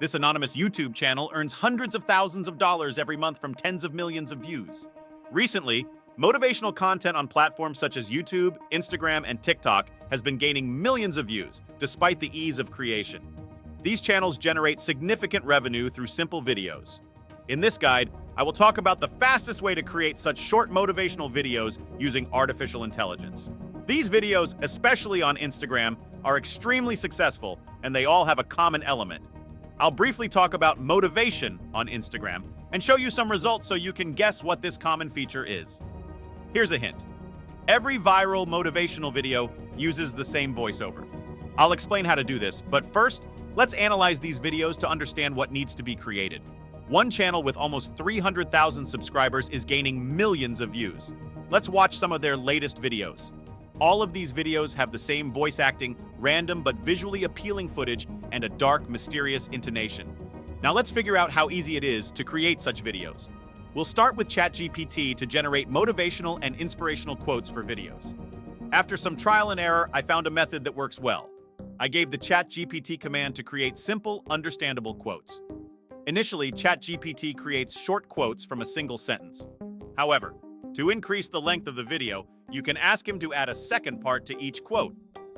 This anonymous YouTube channel earns hundreds of thousands of dollars every month from tens of millions of views. Recently, motivational content on platforms such as YouTube, Instagram, and TikTok has been gaining millions of views, despite the ease of creation. These channels generate significant revenue through simple videos. In this guide, I will talk about the fastest way to create such short motivational videos using artificial intelligence. These videos, especially on Instagram, are extremely successful, and they all have a common element. I'll briefly talk about motivation on Instagram and show you some results so you can guess what this common feature is. Here's a hint. Every viral motivational video uses the same voiceover. I'll explain how to do this, but first, let's analyze these videos to understand what needs to be created. One channel with almost 300,000 subscribers is gaining millions of views. Let's watch some of their latest videos. All of these videos have the same voice acting, random but visually appealing footage, and a dark, mysterious intonation. Now let's figure out how easy it is to create such videos. We'll start with ChatGPT to generate motivational and inspirational quotes for videos. After some trial and error, I found a method that works well. I gave the ChatGPT command to create simple, understandable quotes. Initially, ChatGPT creates short quotes from a single sentence. However, to increase the length of the video, you can ask him to add a second part to each quote.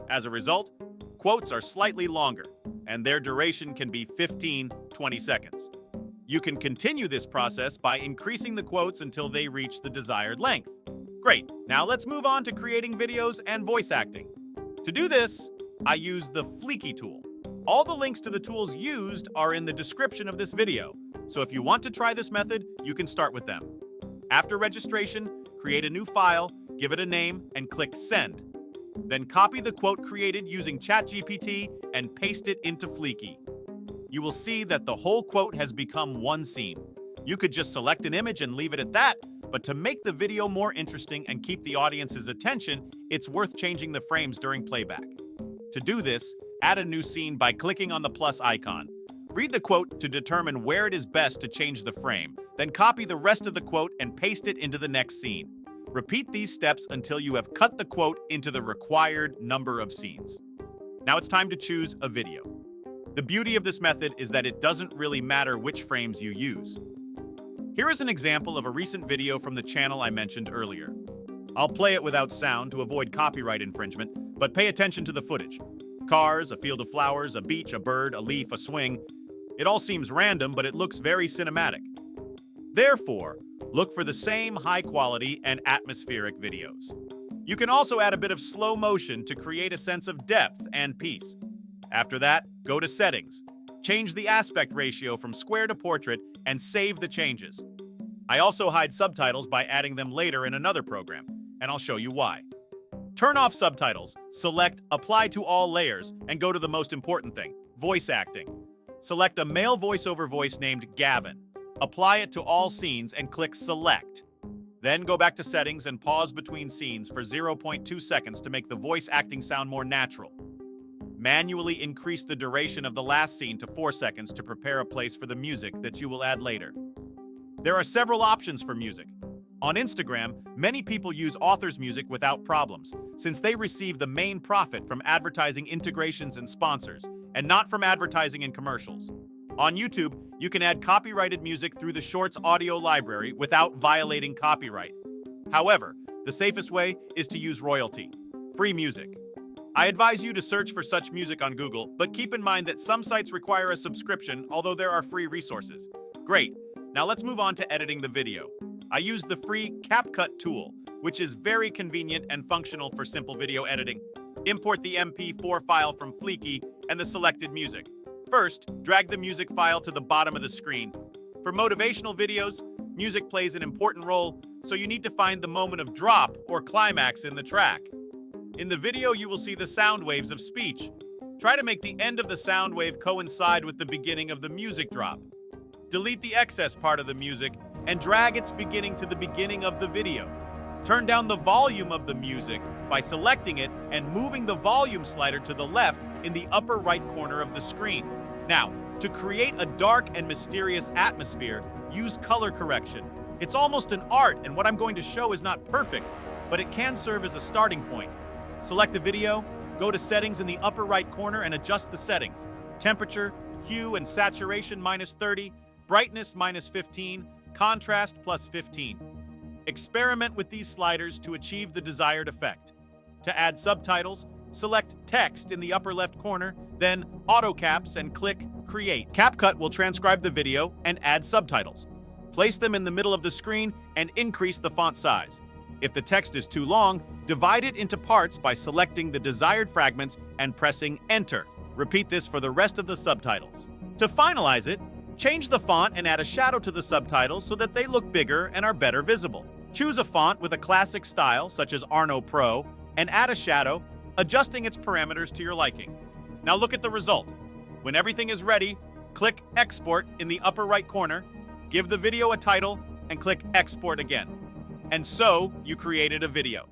As a result, quotes are slightly longer, and their duration can be 15-20 seconds. You can continue this process by increasing the quotes until they reach the desired length. Great, now let's move on to creating videos and voice acting. To do this, I use the Fleeky tool. All the links to the tools used are in the description of this video, so if you want to try this method, you can start with them. After registration, create a new file, give it a name, and click Send. Then copy the quote created using ChatGPT and paste it into Fleeky. You will see that the whole quote has become one scene. You could just select an image and leave it at that, but to make the video more interesting and keep the audience's attention, it's worth changing the frames during playback. To do this, add a new scene by clicking on the plus icon. Read the quote to determine where it is best to change the frame, then copy the rest of the quote and paste it into the next scene. Repeat these steps until you have cut the quote into the required number of scenes. Now it's time to choose a video. The beauty of this method is that it doesn't really matter which frames you use. Here is an example of a recent video from the channel I mentioned earlier. I'll play it without sound to avoid copyright infringement, but pay attention to the footage. Cars, a field of flowers, a beach, a bird, a leaf, a swing. It all seems random, but it looks very cinematic. Therefore, look for the same high quality and atmospheric videos. You can also add a bit of slow motion to create a sense of depth and peace. After that, go to Settings. Change the aspect ratio from square to portrait and save the changes. I also hide subtitles by adding them later in another program, and I'll show you why. Turn off subtitles, select Apply to All Layers, and go to the most important thing, voice acting. Select a male voiceover voice named Gavin. Apply it to all scenes and click Select. Then go back to Settings and pause between scenes for 0.2 seconds to make the voice acting sound more natural. Manually increase the duration of the last scene to 4 seconds to prepare a place for the music that you will add later. There are several options for music. On Instagram, many people use authors' music without problems, since they receive the main profit from advertising integrations and sponsors, and not from advertising and commercials. On YouTube, you can add copyrighted music through the Shorts audio library without violating copyright. However, the safest way is to use royalty-free music. I advise you to search for such music on Google, but keep in mind that some sites require a subscription, although there are free resources. Great, now let's move on to editing the video. I use the free CapCut tool, which is very convenient and functional for simple video editing. Import the MP4 file from Fleeky and the selected music. First, drag the music file to the bottom of the screen. For motivational videos, music plays an important role, so you need to find the moment of drop or climax in the track. In the video, you will see the sound waves of speech. Try to make the end of the sound wave coincide with the beginning of the music drop. Delete the excess part of the music and drag its beginning to the beginning of the video. Turn down the volume of the music by selecting it and moving the volume slider to the left in the upper right corner of the screen. Now, to create a dark and mysterious atmosphere, use color correction. It's almost an art, and what I'm going to show is not perfect, but it can serve as a starting point. Select a video, go to Settings in the upper right corner and adjust the settings. Temperature, hue and saturation -30, brightness -15, contrast +15. Experiment with these sliders to achieve the desired effect. To add subtitles, select Text in the upper left corner, then Auto Caps and click Create. CapCut will transcribe the video and add subtitles. Place them in the middle of the screen and increase the font size. If the text is too long, divide it into parts by selecting the desired fragments and pressing Enter. Repeat this for the rest of the subtitles. To finalize it, change the font and add a shadow to the subtitles so that they look bigger and are better visible. Choose a font with a classic style, such as Arno Pro, and add a shadow, adjusting its parameters to your liking. Now look at the result. When everything is ready, click Export in the upper right corner, give the video a title, and click Export again. And so, you created a video.